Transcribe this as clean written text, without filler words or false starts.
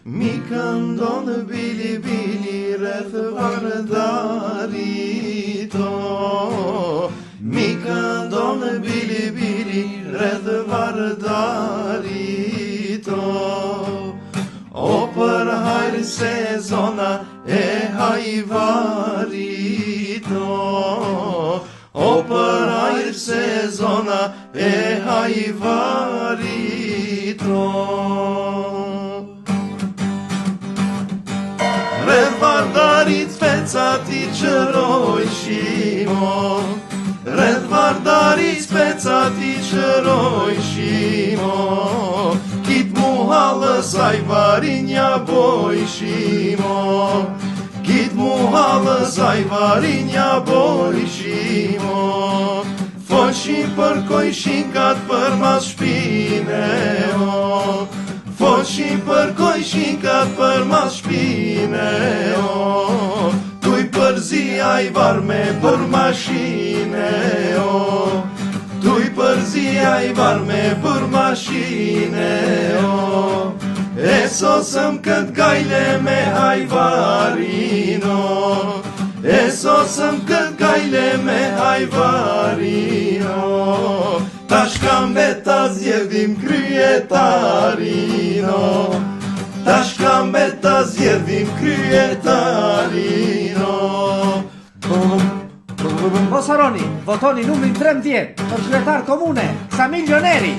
Mi këndon bili bili rreth vardarit o. Mi këndon bili bili rreth vardarit o. O për hajrë se zona e hajvarit o. O për hajrë se zona e hajvarit o. Rreth vardarit specat I qërojshim o. Rreth vardarit specat I qërojshim o. Kit muhallës ajvarinja bojshim o. Kit muhallës ajvarinja bojshim o. Folshim për kojshinkat për mas shpine o. Folshim për kojshinkat për mas shpine o. Tuj përzi ajvar me për mashine o. Tuj përzi ajvar me për mashine o. E sosëm këtë gajle me ajvarin o. E sosëm këtë gajle me ajvarin o. Tash kam beta zjedhim kryetarin o. Tash kam beta zjedhim kryetarin o. Mos harroni, votoni numrin 13 për kryetar komune, Samil Gjoneri.